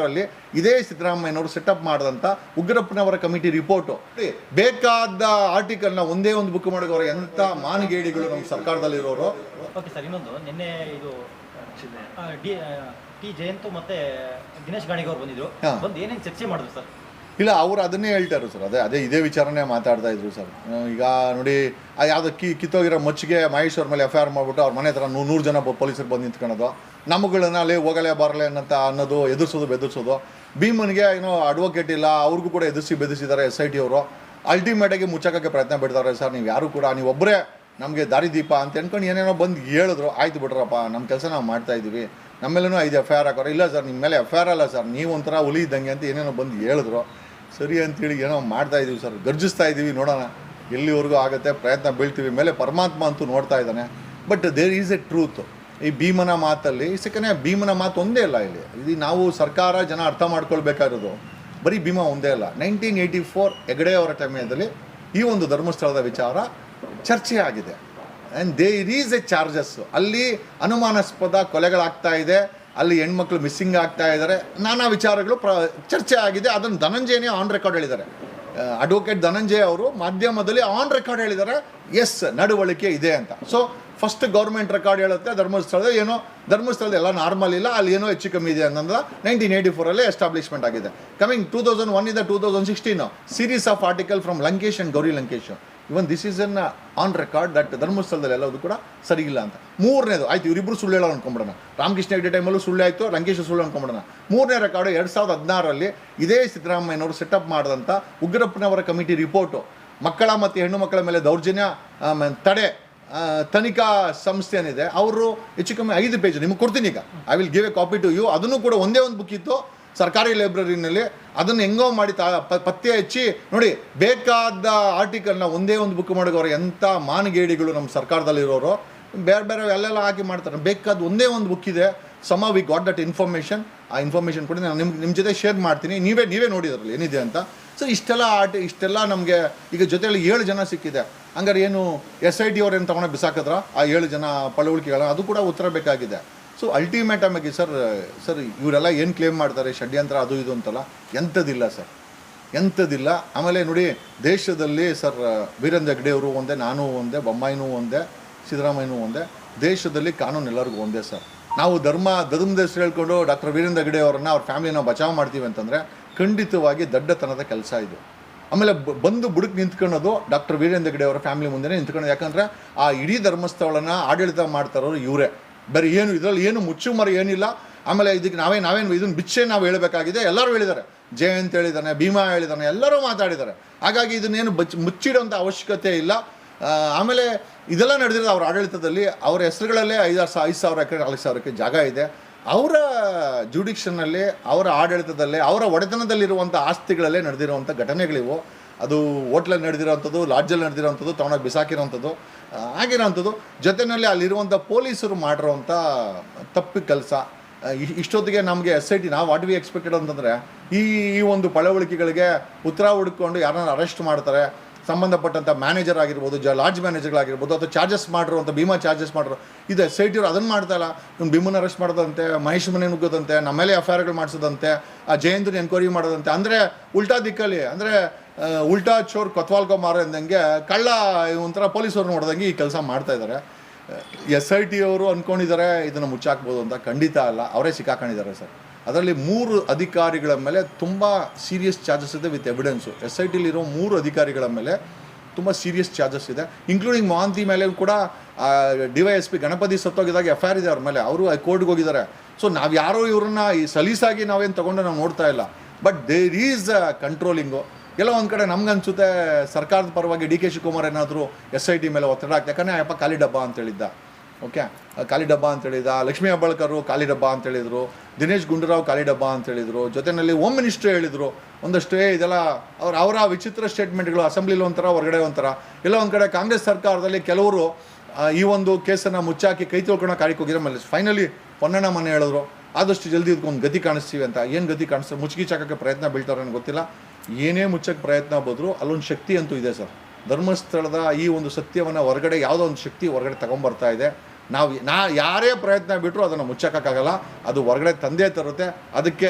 ರಲ್ಲಿ ಇದೇ ಸಿದ್ದರಾಮಯ್ಯನವರು ಸೆಟಪ್ ಮಾಡಿದಂಥ ಉಗ್ರಪ್ಪನವರ ಕಮಿಟಿ ರಿಪೋರ್ಟು ಬೇಕಾದ ಆರ್ಟಿಕಲ್ನ ಒಂದೇ ಒಂದು ಬುಕ್ ಮಾಡೋರು ಎಂಥ ಮಾನಗೇಡಿಗಳು ನಮ್ಮ ಸರ್ಕಾರದಲ್ಲಿರೋರು. ಓಕೆ ಸರ್, ಇನ್ನೊಂದು ನಿನ್ನೆ ಇದು ಟಿ ಜಯಂತ್ ಮತ್ತೆ ದಿನೇಶ್ ಗಾಣಿಗ ಅವರು ಬಂದಿದ್ರು, ಬಂದು ಏನೇನು ಚರ್ಚೆ ಮಾಡಿದ್ರು ಸರ್? ಇಲ್ಲ, ಅವ್ರು ಅದನ್ನೇ ಹೇಳ್ತಾರೆ ಸರ್, ಅದೇ ಇದೇ ವಿಚಾರನೇ ಮಾತಾಡ್ತಾ ಇದ್ರು ಸರ್. ಈಗ ನೋಡಿ, ಯಾವುದೋ ಕಿತ್ತೋಗಿರೋ ಮಚ್ಚಿಗೆ ಮಹೇಶ್ ಅವ್ರ ಮೇಲೆ FIR ಮಾಡಿಬಿಟ್ಟು ಅವ್ರ ಮನೆ ಹತ್ರ 100 ಜನ ಪೊಲೀಸರು ಬಂದು ನಿಂತ್ಕೊಳ್ಳೋದು, ನಮ್ಮಗಳನ್ನ ಅಲ್ಲಿ ಹೋಗಲೇ ಬರಲೇ ಅನ್ನೋದು ಎದುರಿಸೋದು ಬೆದರಿಸೋದು. ಭೀಮನ್ಗೆ ಏನೋ ಅಡ್ವೊಕೇಟ್ ಇಲ್ಲ, ಅವ್ರಿಗೂ ಕೂಡ ಬೆದರಿಸಿದ್ದಾರೆ SIT ಅವರು. ಅಲ್ಟಿಮೇಟಾಗಿ ಮುಚ್ಚಕ್ಕೆ ಪ್ರಯತ್ನ ಬಿಡ್ತಾರೆ ಸರ್. ನೀವು ಯಾರು ಕೂಡ ನೀವೊಬ್ಬರೇ ನಮಗೆ ದಾರಿದೀಪ ಅಂತ ಅನ್ಕೊಂಡು ಏನೇನೋ ಬಂದು ಹೇಳಿದ್ರು. ಆಯ್ತು ಬಿಡ್ರಪ್ಪ, ನಮ್ಮ ಕೆಲಸ ನಾವು ಮಾಡ್ತಾ ಇದ್ದೀವಿ, ನಮ್ಮೇಲೂ 5 FIR ಹಾಕೋರು. ಇಲ್ಲ ಸರ್, ನಿಮ್ಮ ಮೇಲೆ FIR ಅಲ್ಲ ಸರ್, ನೀವು ಒಂಥರ ಹುಲಿ ಇದ್ದಂಗೆ ಅಂತ ಏನೇನೋ ಬಂದು ಹೇಳಿದ್ರು. ಸರಿ ಅಂತೇಳಿ ಏನೋ ಮಾಡ್ತಾ ಇದ್ದೀವಿ ಸರ್, ಗರ್ಜಿಸ್ತಾ ಇದ್ದೀವಿ, ನೋಡೋಣ ಎಲ್ಲಿವರೆಗೂ ಆಗುತ್ತೆ, ಪ್ರಯತ್ನ ಬೀಳ್ತೀವಿ. ಮೇಲೆ ಪರಮಾತ್ಮ ಅಂತೂ ನೋಡ್ತಾ ಇದ್ದಾನೆ. But there is a truth ಈ ಭೀಮನ ಮಾತಲ್ಲಿ. ಸೆಕೆಂಡ್, ಭೀಮನ ಮಾತು ಒಂದೇ ಇಲ್ಲ ಇಲ್ಲಿ. ಇದು ನಾವು ಸರ್ಕಾರ ಜನ ಅರ್ಥ ಮಾಡ್ಕೊಳ್ಬೇಕಾಗಿರೋದು ಬರೀ ಭೀಮ ಒಂದೇ ಅಲ್ಲ. 1984 ಹೆಗಡೆ ಅವರ ಟೈಮಲ್ಲಿ ಈ ಒಂದು ಧರ್ಮಸ್ಥಳದ ವಿಚಾರ ಚರ್ಚೆ ಆಗಿದೆ. And there is a charges. ಅಲ್ಲಿ ಅನುಮಾನಾಸ್ಪದ ಕೊಲೆಗಳಾಗ್ತಾ ಇದೆ, ಅಲ್ಲಿ ಹೆಣ್ಮಕ್ಳು ಮಿಸ್ಸಿಂಗ್ ಆಗ್ತಾ ಇದ್ದಾರೆ, ನಾನಾ ವಿಚಾರಗಳು ಚರ್ಚೆ ಆಗಿದೆ. ಅದನ್ನು ಧನಂಜಯನೇ ಆನ್ ರೆಕಾರ್ಡ್ ಹೇಳಿದ್ದಾರೆ. ಅಡ್ವೊಕೇಟ್ ಧನಂಜಯ ಅವರು ಮಾಧ್ಯಮದಲ್ಲಿ ಆನ್ ರೆಕಾರ್ಡ್ ಹೇಳಿದ್ದಾರೆ, ಎಸ್ ನಡವಳಿಕೆ ಇದೆ ಅಂತ. ಸೊ ಫಸ್ಟ್ ಗೌರ್ಮೆಂಟ್ ರೆಕಾರ್ಡ್ ಹೇಳುತ್ತೆ ಧರ್ಮಸ್ಥಳದ ಎಲ್ಲ ನಾರ್ಮಲ್ ಇಲ್ಲ, ಅಲ್ಲಿ ಏನೋ ಹೆಚ್ಚು ಕಮ್ಮಿ ಇದೆ ಅನ್ನೋದು 1984 ಎಸ್ಟಾಬ್ಲಿಷ್ಮೆಂಟ್ ಆಗಿದೆ. ಕಮಿಂಗ್ 2001 ಇಂದ 2016 series of article from Lankesh and Gauri Lankesh. Even this is an on record that ಧರ್ಮಸ್ಥಳದಲ್ಲಿ ಎಲ್ಲದು ಕೂಡ ಸರಿ ಇಲ್ಲ ಅಂತ. ಮೂರನೇದು ಆಯ್ತು, ಇವರಿಬ್ಬರು ಸುಳ್ಳು ಹೇಳೋ ಅನ್ಕೊಂಬಿಡೋಣ. ರಾಮಕೃಷ್ಣ ಹೆಗಡೆ ಟೈಮಲ್ಲೂ ಸುಳ್ಳು ಆಯಿತು, ಲಂಕೇಶ್ ಸುಳ್ಳು ಅನ್ಕೊಂಬಿಡೋಣ. ಮೂರನೇ ರೆಕಾರ್ಡು 2016 ಇದೇ ಸಿದ್ದರಾಮಯ್ಯನವರು ಸೆಟಪ್ ಮಾಡಿದಂಥ ಉಗ್ರಪ್ಪನವರ ಕಮಿಟಿ ರಿಪೋರ್ಟು, ಮಕ್ಕಳ ಮತ್ತು ಹೆಣ್ಣು ಮಕ್ಕಳ ಮೇಲೆ ದೌರ್ಜನ್ಯ ತಡೆ ತನಿಖಾ ಸಂಸ್ಥೆ ಏನಿದೆ, ಅವರು ಹೆಚ್ಚು ಕಮ್ಮಿ 5 ಪೇಜ್ ನಿಮಗೆ ಕೊಡ್ತೀನಿ. ಈಗ I will give a copy to you. ಅದನ್ನು ಕೂಡ ಒಂದೇ ಒಂದು ಬುಕ್ ಇತ್ತು ಸರ್ಕಾರಿ ಲೈಬ್ರರಿನಲ್ಲಿ. ಅದನ್ನು ಹೆಂಗೋ ಮಾಡಿ ಪತ್ತೆ ಹಚ್ಚಿ ನೋಡಿ, ಬೇಕಾದ ಆರ್ಟಿಕಲ್ನ ಒಂದೇ ಒಂದು ಬುಕ್ ಮಾಡೋರು ಎಂಥ ಮಾನಗೇಡಿಗಳು ನಮ್ಮ ಸರ್ಕಾರದಲ್ಲಿರೋರು. ಬೇರೆ ಬೇರೆ ಎಲ್ಲೆಲ್ಲ ಹಾಕಿ ಮಾಡ್ತಾರೆ. ಬೇಕಾದ ಒಂದೇ ಒಂದು ಬುಕ್ ಇದೆ. ಸಮ ವಿ ಗಾಟ್ ದಟ್ ಇನ್ಫಾರ್ಮೇಷನ್. ಆ ಇನ್ಫಾರ್ಮೇಷನ್ ಕೂಡ ನಾನು ನಿಮ್ಮ ಜೊತೆ ಶೇರ್ ಮಾಡ್ತೀನಿ, ನೀವೇ ನೋಡಿದ್ರಲ್ಲಿ ಏನಿದೆ ಅಂತ. ಸೊ ಇಷ್ಟೆಲ್ಲ ನಮಗೆ ಈಗ ಜೊತೆಯಲ್ಲಿ 7 ಜನ ಸಿಕ್ಕಿದೆ. ಹಂಗಾರೆ ಏನು SIT ಅವ್ರೇನು ತೊಗೊಂಡು ಬಿಸಾಕಿದ್ರ ಆ 7 ಜನ ಪಳವಳಿಕೆಗಳ? ಅದು ಕೂಡ ಉತ್ತರ ಬೇಕಾಗಿದೆ. ಸೊ ಅಲ್ಟಿಮೇಟ್ ಆಗಿ ಸರ್ ಇವರೆಲ್ಲ ಏನು ಕ್ಲೇಮ್ ಮಾಡ್ತಾರೆ ಷಡ್ಯಂತ್ರ ಅದು ಇದು ಅಂತಲ್ಲ, ಎಂಥದಿಲ್ಲ. ಆಮೇಲೆ ನೋಡಿ, ದೇಶದಲ್ಲಿ ಸರ್ ವೀರೇಂದ್ರ ಹೆಗ್ಗಡೆ ಅವರು ಒಂದೇ, ನಾನು ಒಂದೇ, ಬೊಮ್ಮಾಯಿನೂ ಒಂದೇ, ಸಿದ್ದರಾಮಯ್ಯನೂ ಒಂದೇ. ದೇಶದಲ್ಲಿ ಕಾನೂನು ಎಲ್ಲರಿಗೂ ಒಂದೇ ಸರ್. ನಾವು ಧರ್ಮದ ಹೆಸರು ಹೇಳ್ಕೊಂಡು ಡಾಕ್ಟರ್ ವೀರೇಂದ್ರ ಹೆಗ್ಗಡೆ ಅವರನ್ನು ಅವ್ರ ಫ್ಯಾಮಿಲಿನ ಬಚಾವ್ ಮಾಡ್ತೀವಿ ಅಂತಂದರೆ ಖಂಡಿತವಾಗಿ ದಡ್ಡತನದ ಕೆಲಸ ಇದು. ಆಮೇಲೆ ಬಂದು ಬುಡಕ್ಕೆ ನಿಂತ್ಕೊಳ್ಳೋದು ಡಾಕ್ಟರ್ ವೀರೇಂದ್ರ ಹೆಗ್ಗಡೆ ಅವರ ಫ್ಯಾಮಿಲಿ ಮುಂದೆನೇ ನಿಂತ್ಕೊಳ್ಳೋದು. ಯಾಕಂದರೆ ಆ ಇಡೀ ಧರ್ಮಸ್ಥಳನ ಆಡಳಿತ ಮಾಡ್ತಾರೋರು ಇವರೇ. ಬರೀ ಇದರಲ್ಲಿ ಏನು ಮುಚ್ಚುಮರೆ ಏನಿಲ್ಲ. ಆಮೇಲೆ ಇದಕ್ಕೆ ನಾವೇನು ಇದನ್ನು ಬಿಚ್ಚೆ ನಾವು ಹೇಳಬೇಕಾಗಿದೆ. ಎಲ್ಲರೂ ಹೇಳಿದ್ದಾರೆ, ಜಯಂತ್ ಹೇಳಿದ್ದಾನೆ, ಭೀಮಾ ಹೇಳಿದ್ದಾನೆ, ಎಲ್ಲರೂ ಮಾತಾಡಿದ್ದಾರೆ. ಹಾಗಾಗಿ ಇದನ್ನೇನು ಮುಚ್ಚಿಡೋಂಥ ಅವಶ್ಯಕತೆ ಇಲ್ಲ. ಆಮೇಲೆ ಇದೆಲ್ಲ ನಡೆದಿರೋದು ಅವ್ರ ಆಡಳಿತದಲ್ಲಿ. ಅವರ ಹೆಸರುಗಳಲ್ಲೇ 5,000 ಎಕರೆ 4,000 ಎಕರೆ ಜಾಗ ಇದೆ. ಅವರ ಜುಡಿಕ್ಷನ್ನಲ್ಲಿ, ಅವರ ಆಡಳಿತದಲ್ಲೇ, ಅವರ ಒಡೆತನದಲ್ಲಿರುವಂಥ ಆಸ್ತಿಗಳಲ್ಲೇ ನಡೆದಿರುವಂಥ ಘಟನೆಗಳಿವು. ಅದು ಹೋಟ್ಲಲ್ಲಿ ನಡೆದಿರೋವಂಥದ್ದು, ಲಾಡ್ಜಲ್ಲಿ ನಡೆದಿರೋವಂಥದ್ದು, ತಗೊಂಡೋಗಿ ಬಿಸಾಕಿರೋವಂಥದ್ದು, ಆಗಿರೋವಂಥದ್ದು. ಜೊತೆಯಲ್ಲಿ ಅಲ್ಲಿರುವಂಥ ಪೊಲೀಸರು ಮಾಡಿರೋವಂಥ ತಪ್ಪು ಕೆಲಸ. ಇಷ್ಟೊತ್ತಿಗೆ ನಮಗೆ SIT ನಾವು ವಾಟ್ ವಿ ಎಕ್ಸ್ಪೆಕ್ಟೆಡ್ ಅಂತಂದರೆ ಈ ಒಂದು ಪಳವಳಿಕೆಗಳಿಗೆ ಉತ್ತರ ಹುಡುಕೊಂಡು ಯಾರನ್ನ ಅರೆಸ್ಟ್ ಮಾಡ್ತಾರೆ, ಸಂಬಂಧಪಟ್ಟಂಥ ಮ್ಯಾನೇಜರ್ ಆಗಿರ್ಬೋದು, ಲಾಡ್ಜ್ ಮ್ಯಾನೇಜರ್ಗಳಾಗಿರ್ಬೋದು, ಅಥವಾ ಚಾರ್ಜಸ್ ಮಾಡಿರುವಂಥ ಭೀಮಾ ಚಾರ್ಜಸ್ ಮಾಡಿರೋ ಇದು SIT ಅವರು ಅದನ್ನು ಮಾಡ್ತಾ ಇಲ್ಲ. ಇವ್ನು ಭೀಮನ ಅರೆಸ್ಟ್ ಮಾಡೋದಂತೆ, ಮಹೇಶ್ ಮನೆ ನುಗ್ಗೋದಂತೆ, ನಮ್ಮ ಮೇಲೆ FIRಗಳು ಮಾಡಿಸೋದಂತೆ, ಆ ಜಯಂತನ ಎನ್ಕ್ವೈರಿ ಮಾಡೋದಂತೆ. ಅಂದರೆ ಉಲ್ಟಾ ದಿಕ್ಕಲ್ಲಿ, ಅಂದರೆ ಉಲ್ಟಾ ಚೋರ್ ಕೊತ್ವಾಲ್ಕೋ ಮಾರೋ ಅಂದಂಗೆ, ಕಳ್ಳ ಒಂಥರ ಪೊಲೀಸವ್ರು ನೋಡ್ದಂಗೆ ಈ ಕೆಲಸ ಮಾಡ್ತಾಯಿದ್ದಾರೆ. SIT ಅವರು ಅಂದ್ಕೊಂಡಿದ್ದಾರೆ ಇದನ್ನು ಮುಚ್ಚಾಕ್ಬೋದು ಅಂತ. ಖಂಡಿತ ಅಲ್ಲ, ಅವರೇ ಸಿಕ್ಕಾಕೊಂಡಿದ್ದಾರೆ ಸರ್. ಅದರಲ್ಲಿ 3 ಅಧಿಕಾರಿಗಳ ಮೇಲೆ ತುಂಬ ಸೀರಿಯಸ್ ಚಾರ್ಜಸ್ ಇದೆ ವಿತ್ ಎವಿಡೆನ್ಸು. SITಲಿರೋ 3 ಅಧಿಕಾರಿಗಳ ಮೇಲೆ ತುಂಬ ಸೀರಿಯಸ್ ಚಾರ್ಜಸ್ ಇದೆ, ಇನ್ಕ್ಲೂಡಿಂಗ್ ಮಹಾಂತಿ ಮೇಲೆ ಕೂಡ DYSP ಗಣಪತಿ ಸತ್ತೋಗಿದಾಗ FIR ಇದೆ ಅವ್ರ ಮೇಲೆ. ಅವರು ಕೋರ್ಟ್ಗೆ ಹೋಗಿದ್ದಾರೆ. ಸೊ ನಾವು ಯಾರೋ ಇವ್ರನ್ನ ಈ ಸಲೀಸಾಗಿ ನಾವೇನು ತೊಗೊಂಡು ನಾವು ನೋಡ್ತಾ ಇಲ್ಲ. But there is controlling. ಎಲ್ಲ ಒಂದು ಕಡೆ ನಮ್ಗನ್ಸುತ್ತೆ ಸರ್ಕಾರದ ಪರವಾಗಿ DK ಶಿವಕುಮಾರ್ ಏನಾದರೂ SIT ಮೇಲೆ ಒತ್ತಡ ಆಗ್ತದೆ. ಯಾಕಂದರೆ ಅಪ್ಪ ಖಾಲಿ ಡಬ್ಬ ಅಂತೇಳಿದ್ದ. ಓಕೆ, ಖಾಲಿ ಡಬ್ಬ ಅಂತೇಳಿದ. ಲಕ್ಷ್ಮೀ ಹೆಬ್ಬಾಳ್ಕರು ಖಾಲಿ ಡಬ್ಬ ಅಂತೇಳಿದರು. ದಿನೇಶ್ ಗುಂಡೂರಾವ್ ಖಾಲಿ ಡಬ್ಬ ಅಂತೇಳಿದರು. ಜೊತೆಯಲ್ಲಿ ಹೋಮ್ ಮಿನಿಸ್ಟ್ರಿ ಹೇಳಿದರು ಒಂದಷ್ಟು. ಇದೆಲ್ಲ ಅವರ ವಿಚಿತ್ರ ಸ್ಟೇಟ್ಮೆಂಟ್ಗಳು. ಅಸೆಂಬ್ಲಿಲಿ ಒಂಥರ, ಹೊರಗಡೆ ಒಂಥರ. ಎಲ್ಲ ಒಂದು ಕಡೆ ಕಾಂಗ್ರೆಸ್ ಸರ್ಕಾರದಲ್ಲಿ ಕೆಲವರು ಈ ಒಂದು ಕೇಸನ್ನು ಮುಚ್ಚಾಕಿ ಕೈ ತೊಳ್ಕೊಳ್ಳೋ ಕಾರ್ಯಕ್ಕೆ ಹೋಗಿರೋ ಮೇಲೆ ಫೈನಲಿ ಪೊನ್ನಣ್ಣ ಮನೆ ಹೇಳಿದ್ರು, ಆದಷ್ಟು ಜಲ್ದಿ ಇದಕ್ಕೊಂದು ಗತಿ ಕಾಣಿಸ್ತೀವಿ ಅಂತ. ಏನು ಗತಿ ಕಾಣಿಸ್ತಾರೆ? ಮುಚ್ಚಾಕಕ್ಕೆ ಪ್ರಯತ್ನ ಬೀಳ್ತಾರೆ ನನಗೆ ಗೊತ್ತಿಲ್ಲ. ಏನೇ ಮುಚ್ಚಕ್ಕೆ ಪ್ರಯತ್ನ ಬಂದರೂ ಅಲ್ಲೊಂದು ಶಕ್ತಿ ಅಂತೂ ಇದೆ ಸರ್. ಧರ್ಮಸ್ಥಳದ ಈ ಒಂದು ಸತ್ಯವನ್ನು ಹೊರಗಡೆ ಯಾವುದೋ ಒಂದು ಶಕ್ತಿ ಹೊರಗಡೆ ತಗೊಂಬರ್ತಾ ಇದೆ. ನಾವು ಯಾರೇ ಪ್ರಯತ್ನ ಬಿಟ್ಟರು ಅದನ್ನು ಮುಚ್ಚಕ್ಕಾಗಲ್ಲ. ಅದು ಹೊರಗಡೆ ತಂದೇ ತರುತ್ತೆ. ಅದಕ್ಕೆ